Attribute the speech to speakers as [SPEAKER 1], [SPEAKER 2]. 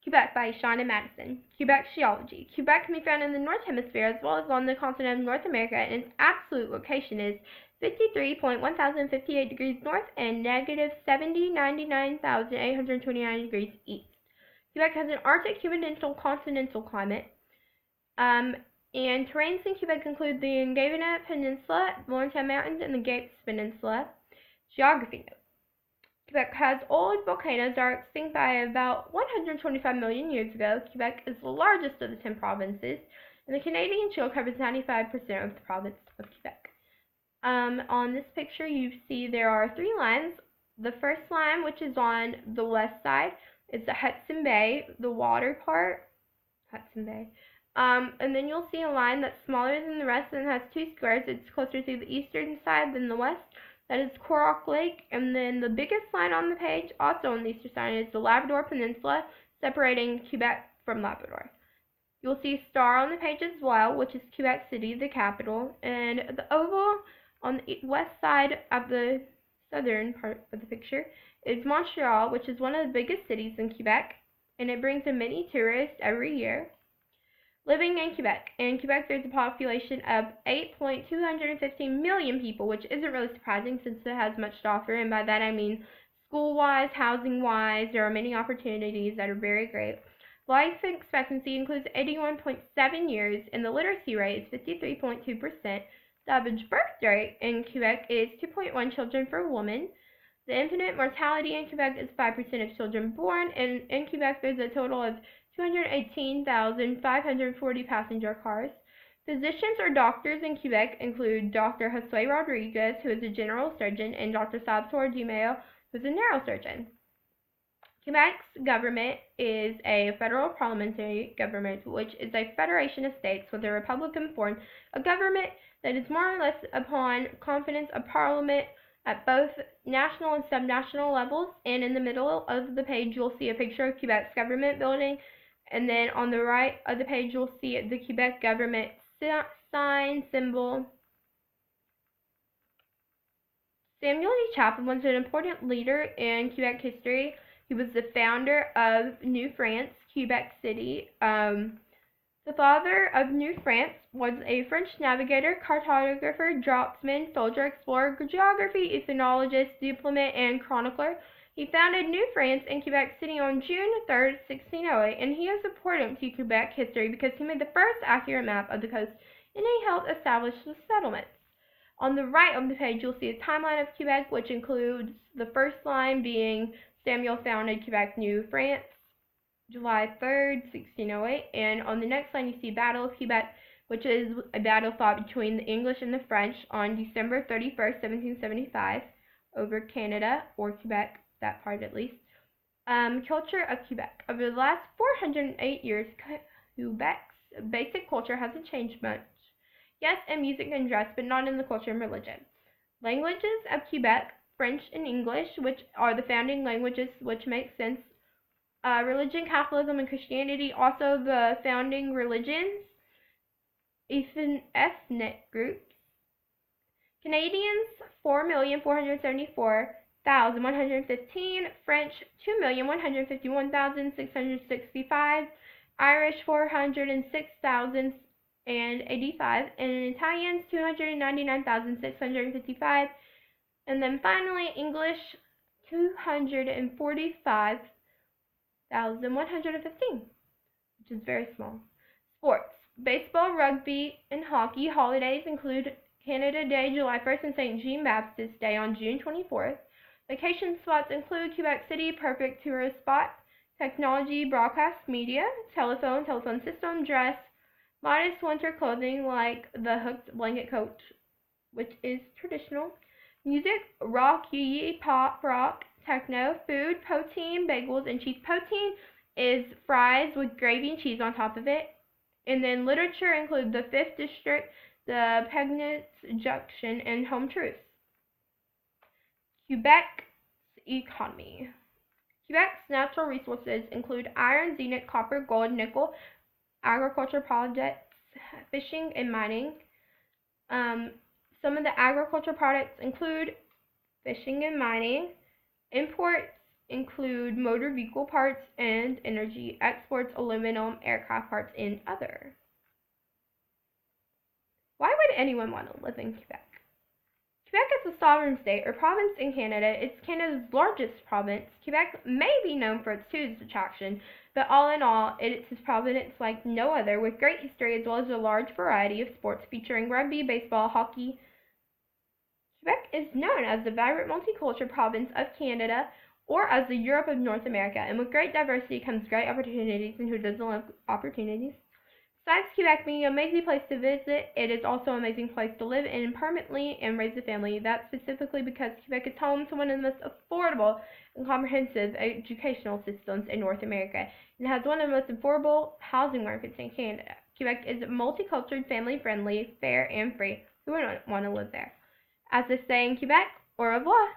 [SPEAKER 1] Quebec by Sean and Madison. Quebec geology. Quebec can be found in the North Hemisphere as well as on the continent of North America, and its absolute location is 53.1058 degrees north and negative 70,99,829 degrees east. Quebec has an Arctic humid continental climate, and terrains in Quebec include the Ingavina Peninsula, Laurentide Mountains, and the Gapes Peninsula. Geography note. Quebec has old volcanoes that are extinct by about 125 million years ago. Quebec is the largest of the 10 provinces, and the Canadian Shield covers 95% of the province of Quebec. On this picture, you see there are 3 lines. The first line, which is on the west side, is the Hudson Bay, the water part, Hudson Bay. And then you'll see a line that's smaller than the rest and has 2 squares. It's closer to the eastern side than the west. That is Corak Lake, and then the biggest line on the page, also on the eastern side, is the Labrador Peninsula, separating Quebec from Labrador. You'll see a star on the page as well, which is Quebec City, the capital, and the oval on the west side of the southern part of the picture is Montreal, which is one of the biggest cities in Quebec, and it brings in many tourists every year. Living in Quebec. In Quebec, there's a population of 8.215 million people, which isn't really surprising since it has much to offer, and by that I mean school-wise, housing-wise, there are many opportunities that are very great. Life expectancy includes 81.7 years, and the literacy rate is 53.2%. The average birth rate in Quebec is 2.1 children per woman. The infant mortality in Quebec is 5% of children born, and in Quebec there's a total of 218,540 passenger cars. Physicians or doctors in Quebec include Dr. Josue Rodriguez, who is a general surgeon, and Dr. Salvatore Di Maio, who is a neurosurgeon. Quebec's government is a federal parliamentary government, which is a federation of states with a Republican form, a government that is more or less upon confidence of Parliament at both national and subnational levels. And in the middle of the page, you'll see a picture of Quebec's government building. And then on the right of the page, you'll see the Quebec government sign symbol. Samuel D. Chapman was an important leader in Quebec history. He was the founder of New France, Quebec City. The father of New France was a French navigator, cartographer, draughtsman, soldier, explorer, geography, ethnologist, diplomat, and chronicler. He founded New France in Quebec City on June 3, 1608, and he is important to Quebec history because he made the first accurate map of the coast, and he helped establish the settlements. On the right of the page, you'll see a timeline of Quebec, which includes the first line being Samuel founded Quebec, New France, July 3, 1608, and on the next line you see Battle of Quebec, which is a battle fought between the English and the French on December 31, 1775, over Canada, or Quebec, that part at least. Culture of Quebec. Over the last 408 years, Quebec's basic culture hasn't changed much. Yes, in music and dress, but not in the culture and religion. Languages of Quebec, French and English, which are the founding languages, which makes sense. Religion, Catholicism, and Christianity, also the founding religions. Ethnic groups. Canadians, 4,474,115. French, 2,151,665. Irish, 406,085. And Italians, 299,655. And then finally, English, 245,115, which is very small. Sports. Baseball, rugby, and hockey. Holidays include Canada Day, July 1st, and St. Jean-Baptiste Day on June 24th. Vacation spots include Quebec City, perfect tourist spot. Technology, broadcast media, telephone system, dress, modest winter clothing like the hooked blanket coat, which is traditional. Music, rock, yee, pop, rock, techno. Food, poutine, bagels, and cheese. Poutine is fries with gravy and cheese on top of it. And then literature include the 5th District, the Pegnitz Junction, and Home Truths. Quebec's economy. Quebec's natural resources include iron, zenith, copper, gold, nickel, agriculture projects, fishing, and mining. Some of the agricultural products include fishing and mining. Imports include motor vehicle parts and energy exports, aluminum, aircraft parts, and other. Why would anyone want to live in Quebec? Quebec is a sovereign state or province in Canada. It's Canada's largest province. Quebec may be known for its tourist attraction, but all in all, it's a province like no other, with great history as well as a large variety of sports featuring rugby, baseball, hockey. Quebec is known as the vibrant multicultural province of Canada, or as the Europe of North America, and with great diversity comes great opportunities, and who doesn't love opportunities? Besides Quebec being an amazing place to visit, it is also an amazing place to live in permanently and raise a family. That's specifically because Quebec is home to one of the most affordable and comprehensive educational systems in North America, and has one of the most affordable housing markets in Canada. Quebec is multicultural, family-friendly, fair, and free. Who wouldn't want to live there? As they say in Quebec, au revoir!